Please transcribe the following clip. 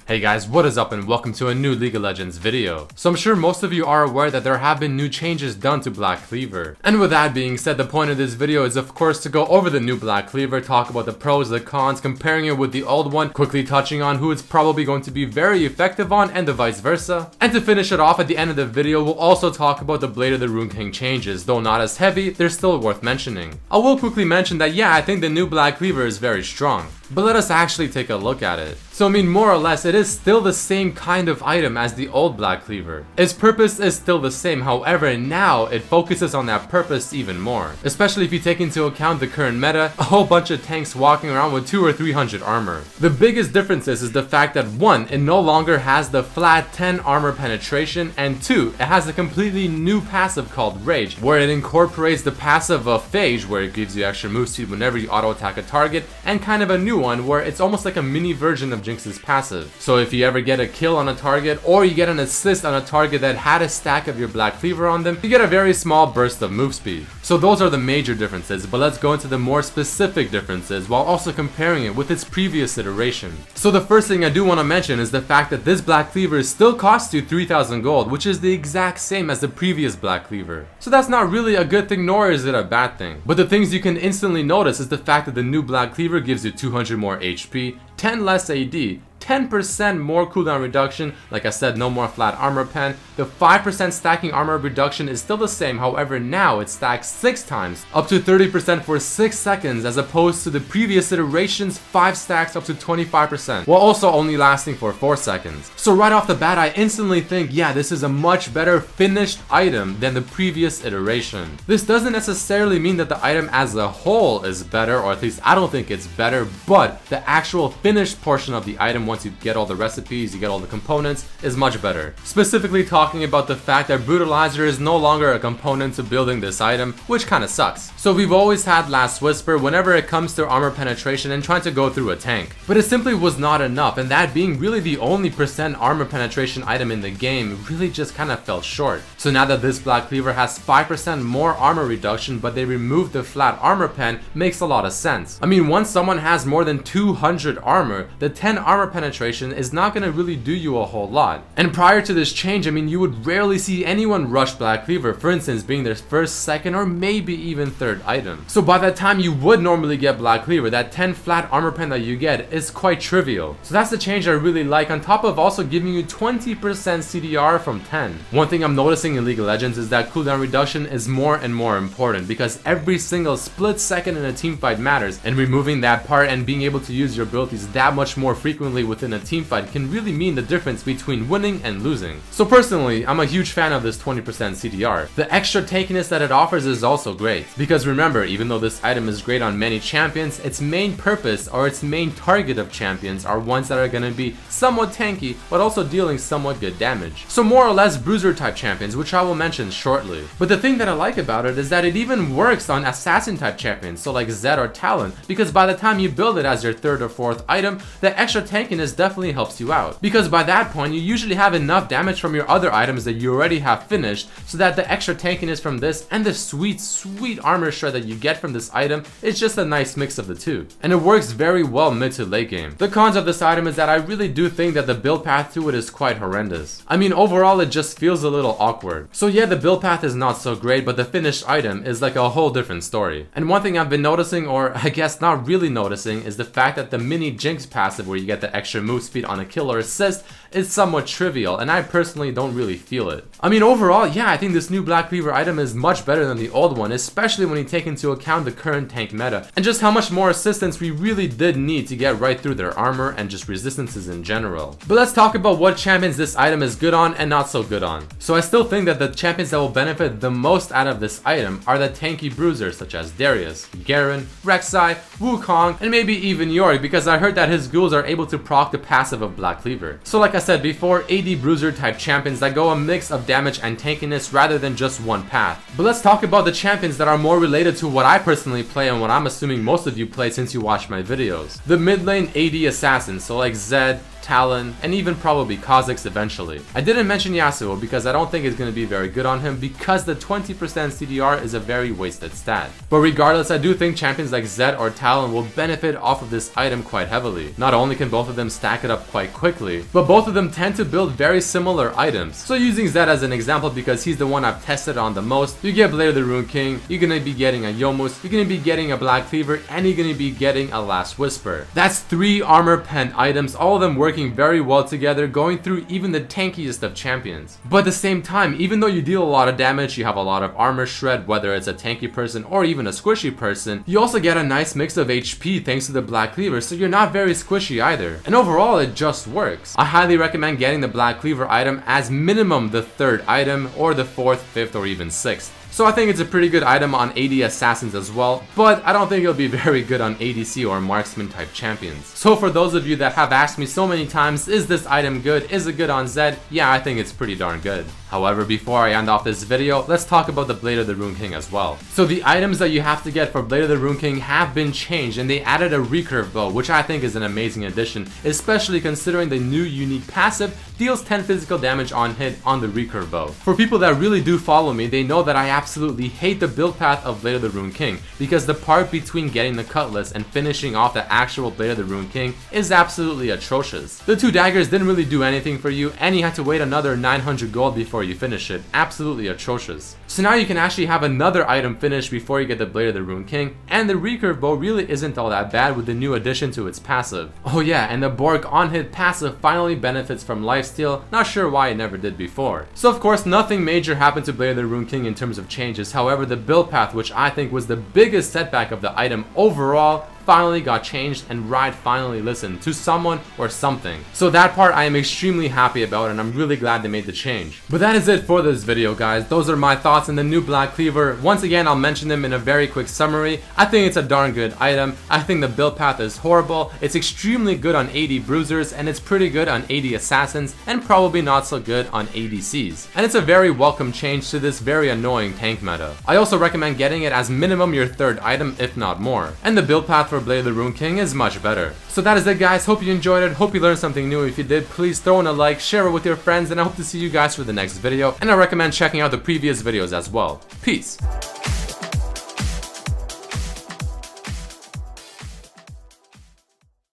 Hey guys, what is up and welcome to a new League of Legends video. So I'm sure most of you are aware that there have been new changes done to Black Cleaver. And with that being said, the point of this video is of course to go over the new Black Cleaver, talk about the pros, the cons, comparing it with the old one, quickly touching on who it's probably going to be very effective on and the vice versa. And to finish it off at the end of the video, we'll also talk about the Blade of the Rune King changes. Though not as heavy, they're still worth mentioning. I will quickly mention that yeah, I think the new Black Cleaver is very strong. But let us actually take a look at it. So I mean, more or less, it is still the same kind of item as the old Black Cleaver. Its purpose is still the same, however now it focuses on that purpose even more. Especially if you take into account the current meta, a whole bunch of tanks walking around with 200 or 300 armor. The biggest difference is the fact that 1, it no longer has the flat 10 armor penetration, and 2, it has a completely new passive called Rage, where it incorporates the passive of Phage, where it gives you extra move speed whenever you auto attack a target, and kind of a new one where it's almost like a mini version of Jinx's passive. So if you ever get a kill on a target or you get an assist on a target that had a stack of your Black Cleaver on them, you get a very small burst of move speed. So those are the major differences, but let's go into the more specific differences while also comparing it with its previous iteration. So the first thing I do want to mention is the fact that this Black Cleaver still costs you 3,000 gold, which is the exact same as the previous Black Cleaver. So that's not really a good thing, nor is it a bad thing. But the things you can instantly notice is the fact that the new Black Cleaver gives you 200 more HP, 10 less AD, 10% more cooldown reduction, like I said, no more flat armor pen. The 5% stacking armor reduction is still the same, however now it stacks 6 times, up to 30% for 6 seconds, as opposed to the previous iterations 5 stacks up to 25%, while also only lasting for 4 seconds. So right off the bat I instantly think, yeah, this is a much better finished item than the previous iteration. This doesn't necessarily mean that the item as a whole is better, or at least I don't think it's better, but the actual finished portion of the item, once you get all the recipes, you get all the components, is much better. Specifically talking about the fact that Brutalizer is no longer a component to building this item, which kinda sucks. So we've always had Last Whisper whenever it comes to armor penetration and trying to go through a tank. But it simply was not enough, and that being really the only % armor penetration item in the game really just kinda fell short. So now that this Black Cleaver has 5% more armor reduction but they removed the flat armor pen, makes a lot of sense. I mean, once someone has more than 200 armor, the 10 armor penetration is not going to really do you a whole lot. And prior to this change, I mean, you would rarely see anyone rush Black Cleaver, for instance being their first, second, or maybe even third item. So by that time you would normally get Black Cleaver, that 10 flat armor pen that you get is quite trivial. So that's the change I really like, on top of also giving you 20% CDR from 10. One thing I'm noticing in League of Legends is that cooldown reduction is more and more important, because every single split second in a team fight matters, and removing that part and being able to use your abilities that much more frequently within a team fight can really mean the difference between winning and losing. So personally, I'm a huge fan of this 20% CDR. The extra tankiness that it offers is also great, because remember, even though this item is great on many champions, its main purpose or its main target of champions are ones that are going to be somewhat tanky but also dealing somewhat good damage. So more or less bruiser type champions, which I will mention shortly. But the thing that I like about it is that it even works on assassin type champions, so like Zed or Talon, because by the time you build it as your 3rd or 4th item, the extra tankiness definitely helps you out, because by that point you usually have enough damage from your other items that you already have finished, so that the extra tankiness from this and the sweet armor shred that you get from this item is just a nice mix of the two, and it works very well mid to late game. The cons of this item is that I really do think that the build path to it is quite horrendous. I mean, overall it just feels a little awkward. So yeah, the build path is not so great, but the finished item is like a whole different story. And one thing I've been noticing, or I guess not really noticing, is the fact that the mini Jinx passive, where you get the extra move speed on a kill or assist, is somewhat trivial, and I personally don't really feel it. I mean, overall, yeah, I think this new Black Cleaver item is much better than the old one, especially when you take into account the current tank meta, and just how much more assistance we really did need to get right through their armor and just resistances in general. But let's talk about what champions this item is good on and not so good on. So I still think that the champions that will benefit the most out of this item are the tanky bruisers such as Darius, Garen, Rek'Sai, Wukong, and maybe even Yorick, because I heard that his ghouls are able to proc the passive of Black Cleaver. So like I said before, AD bruiser type champions that go a mix of damage and tankiness rather than just one path. But let's talk about the champions that are more related to what I personally play and what I'm assuming most of you play since you watch my videos. The mid lane AD assassins, so like Zed, Talon, and even probably Kha'Zix eventually. I didn't mention Yasuo because I don't think it's going to be very good on him because the 20% CDR is a very wasted stat. But regardless, I do think champions like Zed or Talon will benefit off of this item quite heavily. Not only can both of them stack it up quite quickly, but both of them tend to build very similar items. So using Zed as an example because he's the one I've tested on the most, you get Blade of the Rune King, you're going to be getting a Yomus, you're going to be getting a Black Cleaver, and you're going to be getting a Last Whisper. That's 3 armor pen items, all of them working very well together, going through even the tankiest of champions. But at the same time, even though you deal a lot of damage, you have a lot of armor shred, whether it's a tanky person or even a squishy person, you also get a nice mix of HP thanks to the Black Cleaver, so you're not very squishy either. And overall, it just works. I highly recommend getting the Black Cleaver item as minimum the 3rd item, or the 4th, 5th, or even 6th. So I think it's a pretty good item on AD assassins as well, but I don't think it'll be very good on ADC or marksman type champions. So for those of you that have asked me so many times, is this item good? Is it good on Zed? Yeah, I think it's pretty darn good. However, before I end off this video, let's talk about the Blade of the Rune King as well. So the items that you have to get for Blade of the Rune King have been changed, and they added a recurve bow, which I think is an amazing addition, especially considering the new unique passive deals 10 physical damage on hit on the recurve bow. For people that really do follow me, they know that I absolutely hate the build path of Blade of the Rune King, because the part between getting the cutlass and finishing off the actual Blade of the Rune King is absolutely atrocious. The 2 daggers didn't really do anything for you, and you had to wait another 900 gold before you finish it. Absolutely atrocious. So now you can actually have another item finished before you get the Blade of the Rune King, and the recurve bow really isn't all that bad with the new addition to its passive. Oh yeah, and the Borg on hit passive finally benefits from lifesteal, not sure why it never did before. So of course nothing major happened to Blade of the Rune King in terms of changes, however the build path, which I think was the biggest setback of the item overall, finally got changed, and Riot finally listened to someone or something. So that part I am extremely happy about, and I'm really glad they made the change. But that is it for this video, guys. Those are my thoughts on the new Black Cleaver. Once again, I'll mention them in a very quick summary. I think it's a darn good item. I think the build path is horrible. It's extremely good on AD bruisers, and it's pretty good on AD assassins, and probably not so good on ADCs. And it's a very welcome change to this very annoying tank meta. I also recommend getting it as minimum your 3rd item, if not more. And the build path for Blade of the Rune King is much better. So that is it, guys. Hope you enjoyed it. Hope you learned something new. If you did, please throw in a like, share it with your friends, and I hope to see you guys for the next video. And I recommend checking out the previous videos as well. Peace.